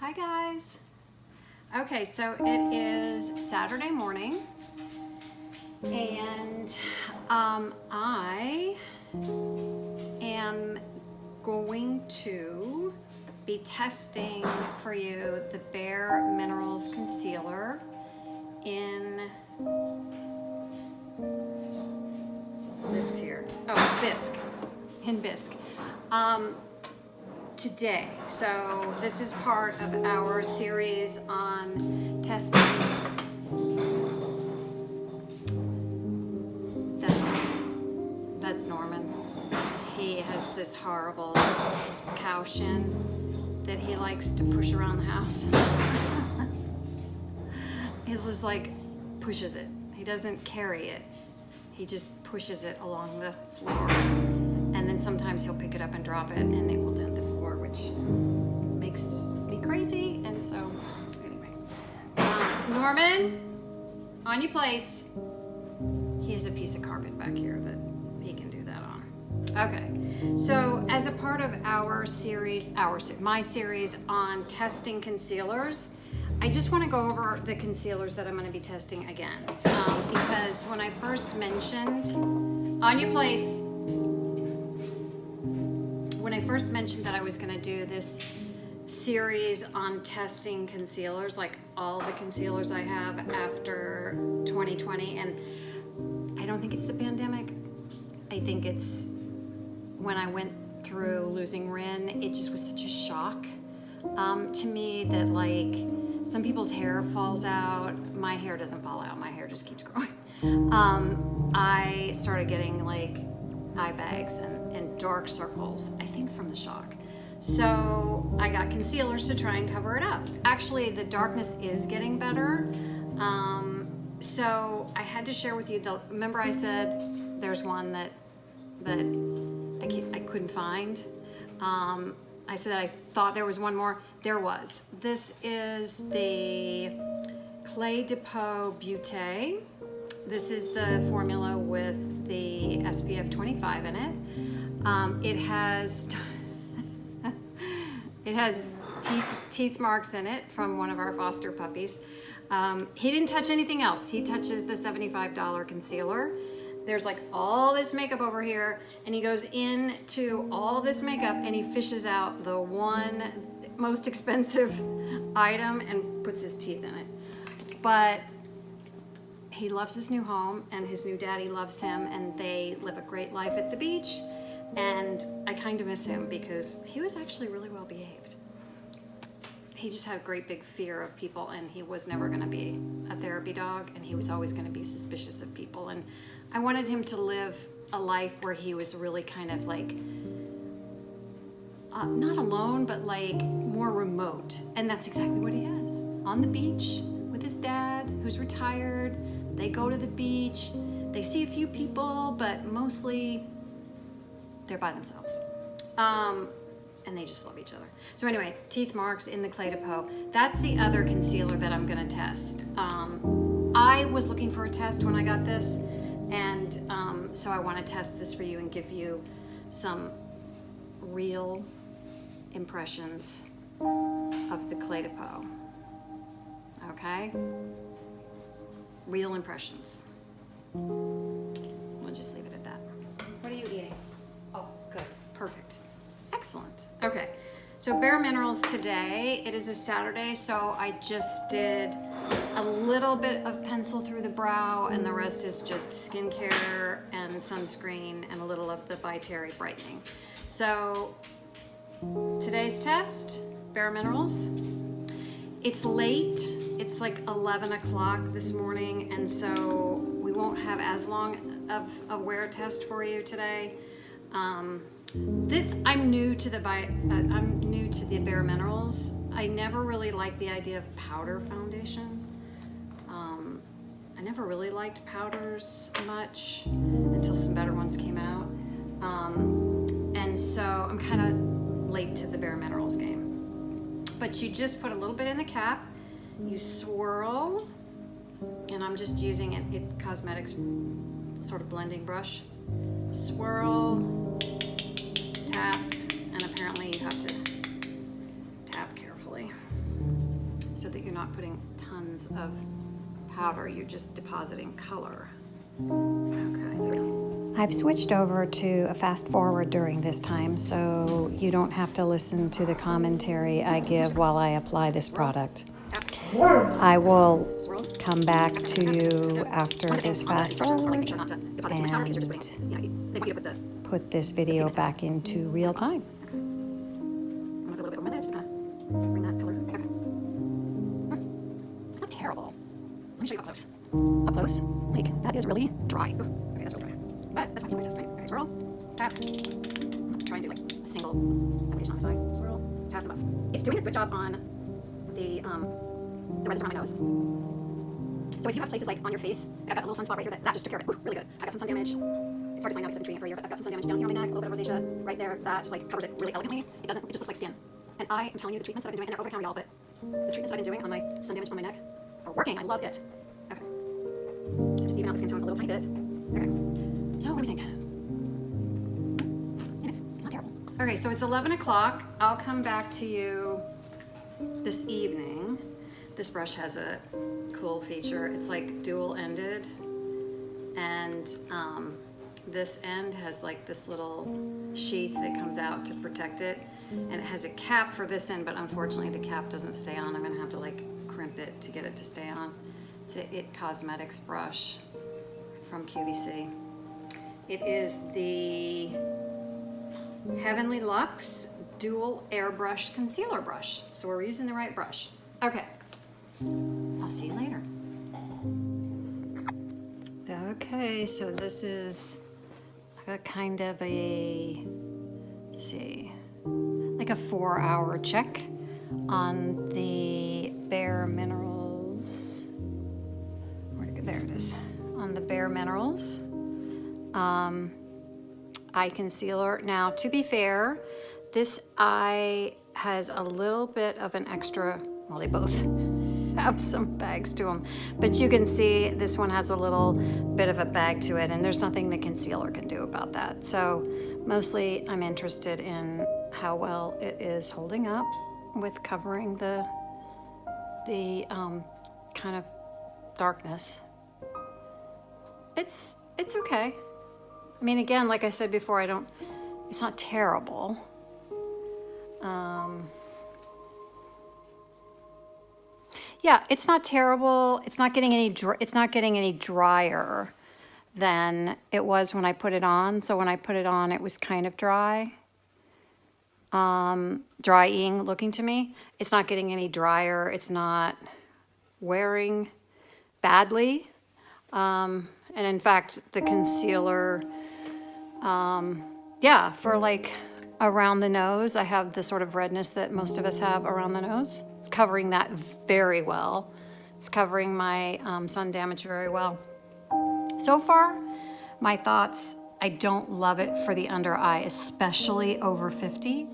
Hi guys. Okay, so it is Saturday morning and I am going to be testing for you the Bare Minerals concealer in Bisque, in Bisque. Today. So this is part of our series on testing. That's Norman. He has this horrible cow shin that he likes to push around the house. He's just like pushes it. He doesn't carry it. He just pushes it along the floor. And then sometimes he'll pick it up and drop it and it will dent the floor, which makes me crazy. And so, anyway. Norman, on your place. He has a piece of carpet back here that he can do that on. Okay, so as a part of our series, my series on testing concealers, I just want to go over the concealers that I'm going to be testing again. Because when I first mentioned, on your place, when I first mentioned that I was going to do this series on testing concealers, like all the concealers I have after 2020, and I don't think it's the pandemic. I think it's when I went through losing Lynn, it just was such a shock to me that like some people's hair falls out. My hair doesn't fall out. My hair just keeps growing. I started getting like eye bags and dark circles, I think from the shock. So I got concealers to try and cover it up. Actually, the darkness is getting better. So I had to share with you, remember I said there's one that I couldn't find. I said I thought there was one more. There was. This is the Clé de Peau Beauté. This is the formula with the SPF 25 in it. It has teeth marks in it from one of our foster puppies. He didn't touch anything else. He touches the $75 concealer. There's like all this makeup over here, and he goes into all this makeup and he fishes out the one most expensive item and puts his teeth in it. But he loves his new home and his new daddy loves him and they live a great life at the beach. And I kind of miss him because he was actually really well behaved. He just had a great big fear of people and he was never going to be a therapy dog and he was always going to be suspicious of people. And I wanted him to live a life where he was really kind of like, not alone, but like more remote. And that's exactly what he is. On the beach with his dad, who's retired. They go to the beach. They see a few people, but mostly they're by themselves. And they just love each other. So anyway, teeth marks in the Clé de Peau. That's the other concealer that I'm gonna test. I was looking for a test when I got this, and so I wanna test this for you and give you some real impressions of the Clé de Peau. Okay? Real impressions. We'll just leave it at that. What are you eating? Oh, good, perfect. Excellent. Okay, so Bare Minerals today. It is a Saturday, so I just did a little bit of pencil through the brow, and the rest is just skincare and sunscreen and a little of the By Terry brightening. So today's test, Bare Minerals. It's late. It's like 11 o'clock this morning, and so we won't have as long of a wear test for you today. I'm new to the Bare Minerals. I never really liked the idea of powder foundation. I never really liked powders much until some better ones came out. And so I'm kind of late to the Bare Minerals game. But you just put a little bit in the cap, you swirl, and I'm just using it Cosmetics sort of blending brush. Swirl, tap, and apparently you have to tap carefully. so that you're not putting tons of powder, you're just depositing color. Okay, there we go. I've switched over to a fast forward during this time, so you don't have to listen to the commentary I give while I apply this product. I will come back to you after this fast forward and put this video back into real time. It's not terrible. Let me show you up close. Up close, like that is really dry. Ooh, okay, that's really dry. But that's my test, right? Okay, swirl, tap. Try and do like a single application on the side. Swirl, tap them up. It's doing a good job on the redness around my nose. So if you have places like on your face, I've got a little sunspot right here that just took care of it. Ooh, really good. I got some sun damage. It's hard to find out because I've been treating it for a year, but I've got some sun damage down here on my neck, a little bit of rosacea right there. That just like covers it really elegantly. It doesn't, it just looks like skin. And I am telling you, the treatments that I've been doing, and they're over the counter, y'all, but the treatments that I've been doing on my sun damage on my neck are working. I love it. Okay. So just even out the skin tone a little tiny bit. Okay. So what do we think? It's not terrible. Okay, so it's 11 o'clock. I'll come back to you this evening. This brush has a cool feature. It's like dual-ended, and this end has like this little sheath that comes out to protect it, and it has a cap for this end, but unfortunately the cap doesn't stay on. I'm gonna have to like crimp it to get it to stay on. It's a It Cosmetics brush from QVC. It is the Heavenly Luxe Dual Airbrush Concealer Brush. So we're using the right brush. Okay, I'll see you later. Okay, so this is a kind of a, let's see, like a 4-hour check on the Bare Minerals. Where'd it go? There it is. On the Bare Minerals eye concealer. Now, to be fair, this eye has a little bit of an extra, well, they both have some bags to them, but you can see this one has a little bit of a bag to it, and there's nothing the concealer can do about that. So mostly I'm interested in how well it is holding up with covering the kind of darkness. It's okay. I mean, again, like I said before, it's not terrible. Yeah, it's not terrible. It's not getting any drier than it was when I put it on. So when I put it on, it was kind of dry. Drying looking to me. It's not getting any drier. It's not wearing badly. And in fact, the concealer, yeah, for like around the nose, I have the sort of redness that most of us have around the nose. It's covering that very well. It's covering my sun damage very well. So far, my thoughts, I don't love it for the under eye, especially over 50.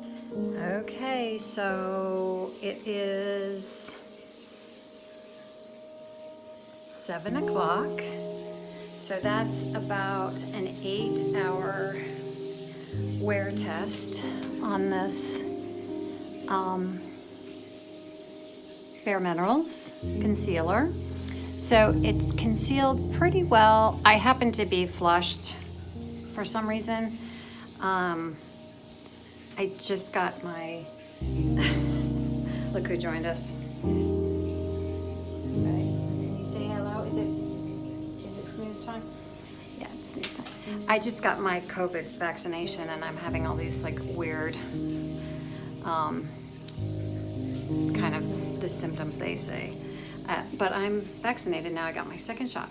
Okay, so it is 7 o'clock. So that's about an 8-hour wear test on this Bare Minerals concealer. So it's concealed pretty well. I happen to be flushed for some reason. I just got my, look who joined us. Right. Can you say hello? Is it snooze time? Yeah, it's snooze time. I just got my COVID vaccination, and I'm having all these like weird, kind of the symptoms they say. But I'm vaccinated now. I got my second shot.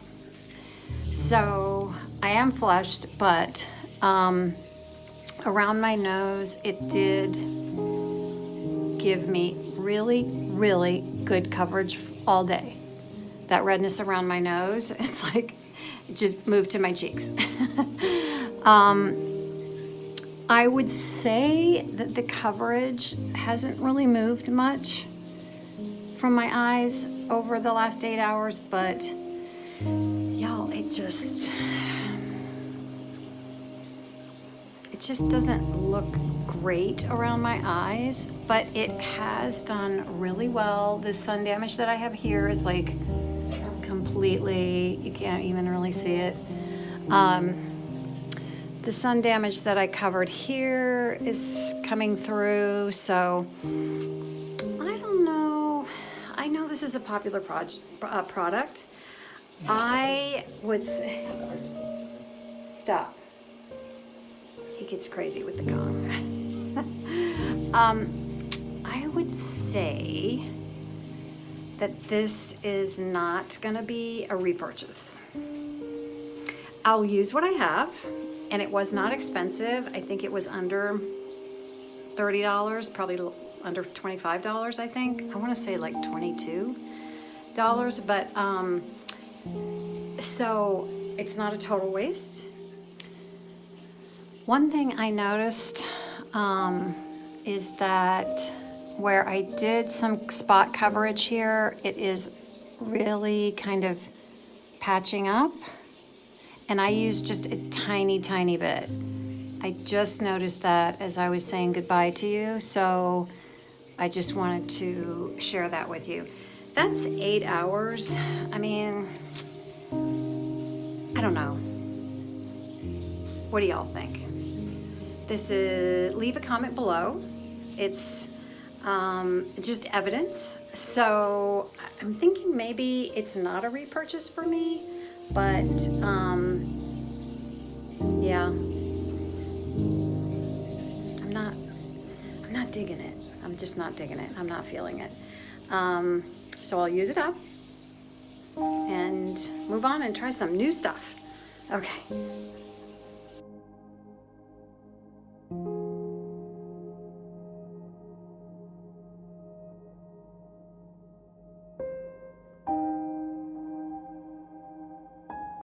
So I am flushed, but around my nose, it did give me really, really good coverage all day. That redness around my nose, it's like, it just moved to my cheeks. I would say that the coverage hasn't really moved much from my eyes over the last 8 hours, but y'all, it just just doesn't look great around my eyes, but it has done really well. The sun damage that I have here is like completely, you can't even really see it. The sun damage that I covered here is coming through, so I don't know. I know this is a popular product. I would say, stop. He gets crazy with the gong. I would say that this is not gonna be a repurchase. I'll use what I have, and it was not expensive. I think it was under $30, probably under $25, I think. I wanna say like $22, but so it's not a total waste. One thing I noticed is that where I did some spot coverage here, it is really kind of patching up. And I used just a tiny, tiny bit. I just noticed that as I was saying goodbye to you, so I just wanted to share that with you. That's 8 hours. I mean, I don't know. What do y'all think? This is, leave a comment below. It's just evidence. So I'm thinking maybe it's not a repurchase for me, but yeah, I'm not digging it. I'm just not digging it. I'm not feeling it. So I'll use it up and move on and try some new stuff. Okay.